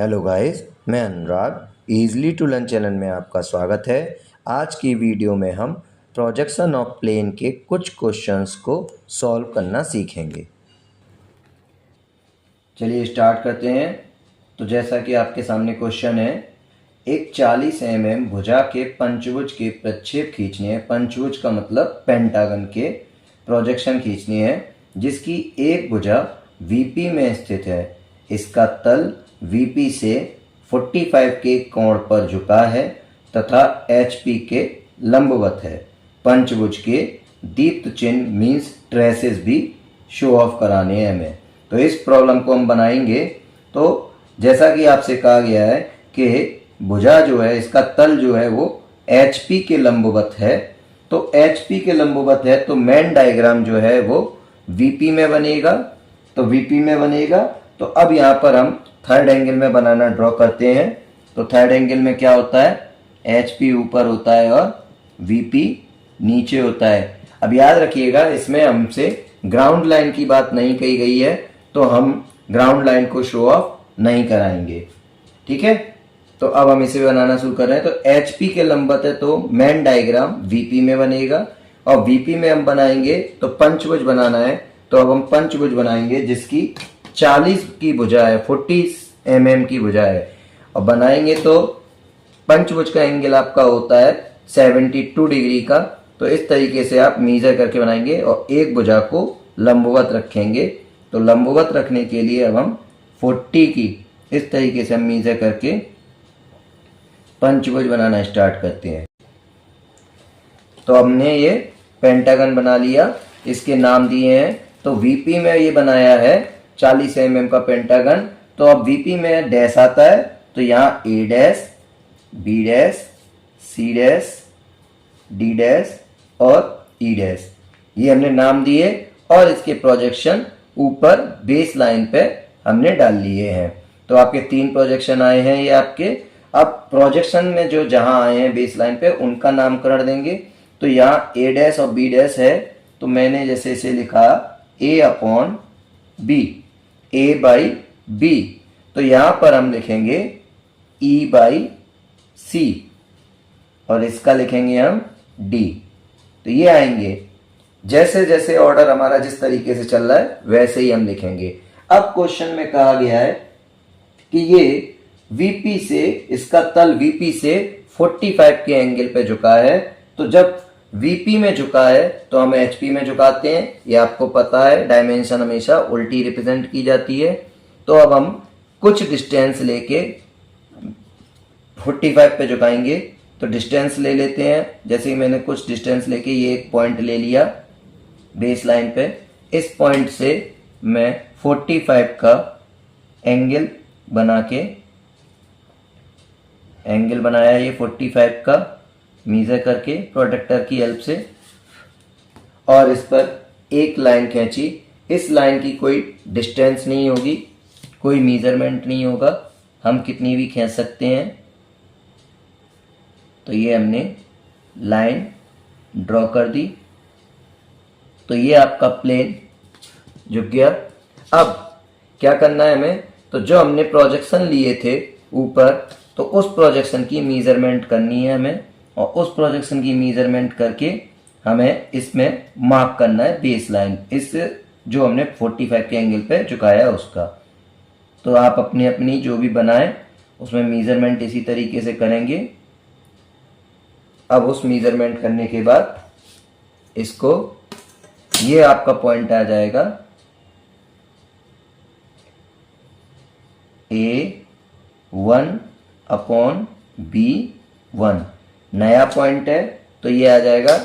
Hello guys, मैं अनुराग easily to learn channel में आपका स्वागत है। आज की वीडियो में हम प्रोजेक्शन ऑफ प्लेन के कुछ क्वेश्चंस को सॉल्व करना सीखेंगे। चलिए स्टार्ट करते हैं। तो जैसा कि आपके सामने क्वेश्चन है, एक 40 mm भुजा के पंचभुज के प्रक्षेप खींचने हैं। पंचभुज का मतलब पेंटागन के प्रोजेक्शन खींचनी है, जिसकी एक भुजा VP में स्थित है। इसका तल VP से 45 के कोण पर झुका है तथा HP के लंबवत है। पंचभुज के दीप्त चिन्ह मीन्स ट्रेसेस भी शो ऑफ कराने हैं हमें। तो इस प्रॉब्लम को हम बनाएंगे। तो जैसा कि आपसे कहा गया है कि भुजा जो है, इसका तल जो है वो HP के लंबवत है। तो HP के लंबवत है तो मेन डायग्राम जो है वो VP में बनेगा। तो VP में बनेगा। तो अब यहाँ पर हम थर्ड एंगल में बनाना ड्रॉ करते हैं। तो थर्ड एंगल में क्या होता है, HP ऊपर होता है और VP नीचे होता है। अब याद रखिएगा, इसमें हमसे ग्राउंड लाइन की बात नहीं कही गई है, तो हम ग्राउंड लाइन को शो ऑफ नहीं कराएंगे। ठीक है, तो अब हम इसे बनाना शुरू कर रहे हैं। तो HP के लंबवत है तो मेन डायग्राम VP में बनेगा, और VP में हम बनाएंगे तो पंचभुज बनाना है। तो अब हम पंचभुज बनाएंगे जिसकी 40 की भुजा है, 40 mm की भुजा है, और बनाएंगे तो पंचभुज का एंगल आपका होता है 72 डिग्री का। तो इस तरीके से आप मेजर करके बनाएंगे और एक भुजा को लंबवत रखेंगे। तो लंबवत रखने के लिए अब हम 40 की इस तरीके से हम मेजर करके पंचभुज बनाना स्टार्ट करते हैं। तो हमने ये पेंटागन बना लिया, इसके नाम दिए हैं। तो VP में ये बनाया है 40 mm का पेंटागन। तो अब VP में डैश आता है, तो यहाँ A dash, B dash, C dash, D dash और E डैश, ये हमने नाम दिए और इसके प्रोजेक्शन ऊपर बेस लाइन पे हमने डाल लिए हैं। तो आपके 3 प्रोजेक्शन आए हैं ये आपके। अब प्रोजेक्शन में जो जहां आए हैं बेस लाइन पे उनका नामकरण देंगे। तो यहाँ A डैश और B डैश है, तो मैंने जैसे इसे लिखा A/B, A/B। तो यहाँ पर हम लिखेंगे E/C और इसका लिखेंगे हम D। तो ये आएंगे। जैसे जैसे ऑर्डर हमारा जिस तरीके से चल रहा है वैसे ही हम लिखेंगे। अब क्वेश्चन में कहा गया है कि ये VP से, इसका तल VP से 45 के एंगल पे झुका है। तो जब VP में झुका है तो हम HP में झुकाते हैं, ये आपको पता है। डायमेंशन हमेशा उल्टी रिप्रेजेंट की जाती है। तो अब हम कुछ डिस्टेंस लेके 45 पे झुकाएंगे। तो डिस्टेंस ले लेते हैं। जैसे कि मैंने कुछ डिस्टेंस लेके ये एक पॉइंट ले लिया बेस लाइन पे। इस पॉइंट से मैं 45 का एंगल बनाया ये 45 का मेजर करके प्रोट्रैक्टर की हेल्प से, और इस पर एक लाइन खींची। इस लाइन की कोई डिस्टेंस नहीं होगी, कोई मेजरमेंट नहीं होगा, हम कितनी भी खींच सकते हैं। तो ये हमने लाइन ड्रॉ कर दी। तो ये आपका प्लेन झुक गया। अब क्या करना है हमें, तो जो हमने प्रोजेक्शन लिए थे ऊपर, तो उस प्रोजेक्शन की मेजरमेंट करनी है हमें, और उस प्रोजेक्शन की मेजरमेंट करके हमें इसमें मार्क करना है बेस लाइन, इस जो हमने 45 के एंगल पे झुकाया है उसका। तो आप अपनी अपनी जो भी बनाए उसमें मेजरमेंट इसी तरीके से करेंगे। अब उस मेजरमेंट करने के बाद इसको, ये आपका पॉइंट आ जाएगा A1/B1, नया पॉइंट है तो ये आ जाएगा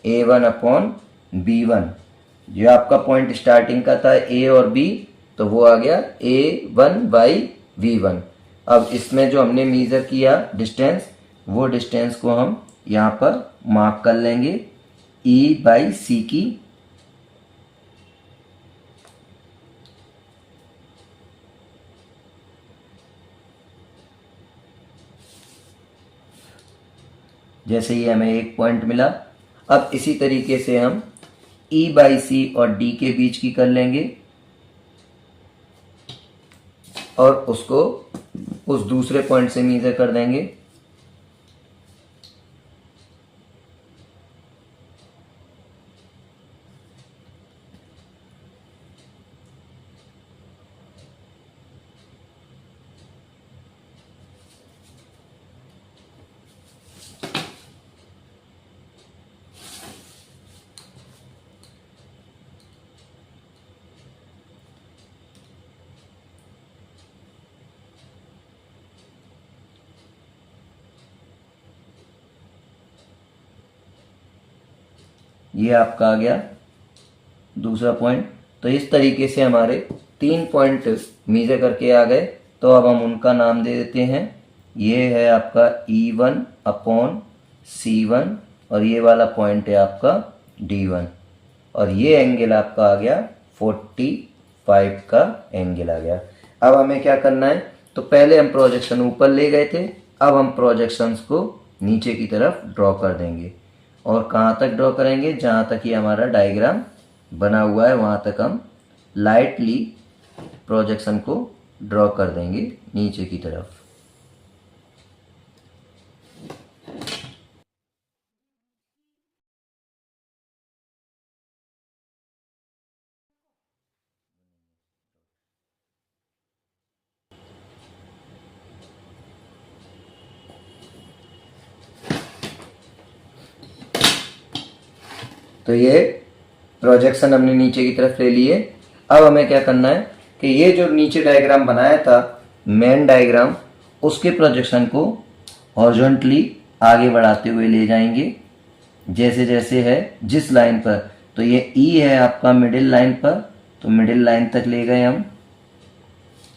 A1/B1। जो आपका पॉइंट स्टार्टिंग का था A और B, तो वो आ गया A1/V1। अब इसमें जो हमने मेजर किया डिस्टेंस, वो डिस्टेंस को हम यहाँ पर मार्क कर लेंगे E/C की। जैसे ही हमें एक पॉइंट मिला, अब इसी तरीके से हम E/C और D के बीच की कर लेंगे और उसको उस दूसरे पॉइंट से मेजर कर देंगे। ये आपका आ गया दूसरा पॉइंट। तो इस तरीके से हमारे 3 पॉइंट मेजर करके आ गए। तो अब हम उनका नाम दे देते हैं। ये है आपका E1/C1 और ये वाला पॉइंट है आपका D1 और ये एंगल आपका आ गया 45 का एंगल आ गया। अब हमें क्या करना है, तो पहले हम प्रोजेक्शन ऊपर ले गए थे, अब हम प्रोजेक्शंस को नीचे की तरफ ड्रॉ कर देंगे। और कहाँ तक ड्रॉ करेंगे, जहाँ तक ये हमारा डायग्राम बना हुआ है वहाँ तक हम लाइटली प्रोजेक्शन को ड्रॉ कर देंगे नीचे की तरफ। तो ये प्रोजेक्शन हमने नीचे की तरफ ले लिए। अब हमें क्या करना है कि ये जो नीचे डायग्राम बनाया था मेन डायग्राम, उसके प्रोजेक्शन को हॉरिजॉन्टली आगे बढ़ाते हुए ले जाएंगे जैसे जैसे है जिस लाइन पर। तो ये ई है आपका मिडिल लाइन पर, तो मिडिल लाइन तक ले गए हम,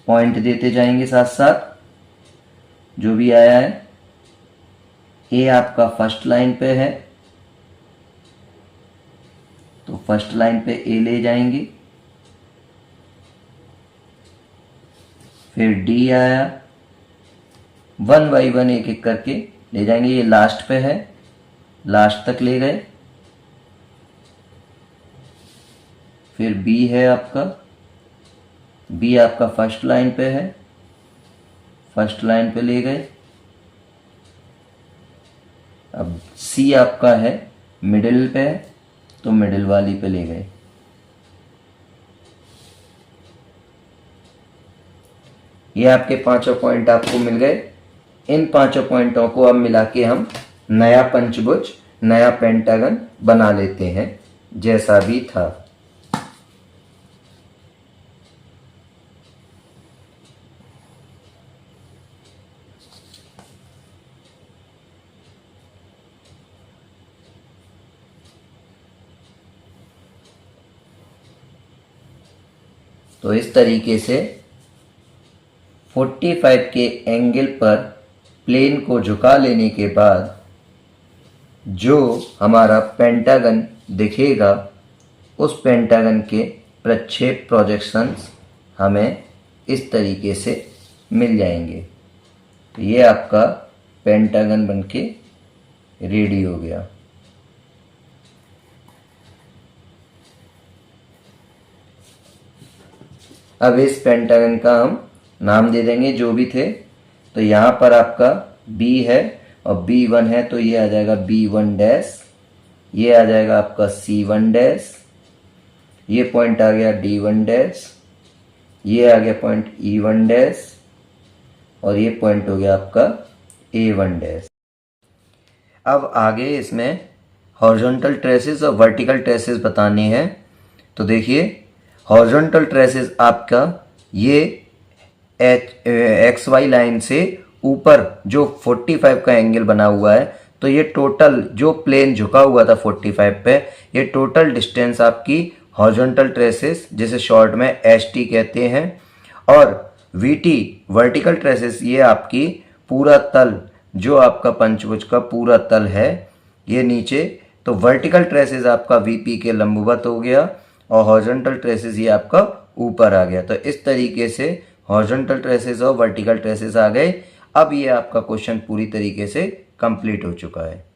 पॉइंट देते जाएंगे साथ साथ जो भी आया है। ए आपका फर्स्ट लाइन पे है तो फर्स्ट लाइन पे ए ले जाएंगे। फिर डी आया, 1 बाई 1 एक एक करके ले जाएंगे। ये लास्ट पे है, लास्ट तक ले गए। फिर बी है आपका, बी आपका फर्स्ट लाइन पे है, फर्स्ट लाइन पे ले गए। अब सी आपका है मिडिल पे है तो मिडिल वाली पे ले गए। ये आपके 5 पॉइंट आपको मिल गए। इन 5 पॉइंटों को अब मिला के हम नया पंचभुज, नया पेंटागन बना लेते हैं जैसा भी था। तो इस तरीके से 45 के एंगल पर प्लेन को झुका लेने के बाद जो हमारा पेंटागन दिखेगा उस पेंटागन के प्रक्षेप प्रोजेक्शंस हमें इस तरीके से मिल जाएंगे। तो ये आपका पेंटागन बनके रेडी हो गया। अब इस पेंटागन का हम नाम दे देंगे जो भी थे। तो यहाँ पर आपका B है और B1 है तो ये आ जाएगा B1 डैश, ये आ जाएगा आपका C1 डैश, ये पॉइंट आ गया D1 डैश, ये आ गया पॉइंट E1 डैश और ये पॉइंट हो गया आपका A1 डैश। अब आगे इसमें हॉरिजॉन्टल ट्रेसेस और वर्टिकल ट्रेसेस बताने हैं। तो देखिए हॉरिजॉन्टल ट्रेसेस आपका ये एक्स वाई लाइन से ऊपर जो 45 का एंगल बना हुआ है, तो ये टोटल जो प्लेन झुका हुआ था 45 पे, ये टोटल डिस्टेंस आपकी हॉरिजॉन्टल ट्रेसेस जिसे शॉर्ट में एसटी कहते हैं। और वीटी वर्टिकल ट्रेसेस ये आपकी पूरा तल जो आपका पंचभुज का पूरा तल है ये नीचे, तो वर्टिकल ट्रेसेस आपका वीपी के लंबवत हो गया और हॉरिजॉन्टल ट्रेसेस ये आपका ऊपर आ गया। तो इस तरीके से हॉरिजॉन्टल ट्रेसेस और वर्टिकल ट्रेसेस आ गए। अब ये आपका क्वेश्चन पूरी तरीके से कंप्लीट हो चुका है।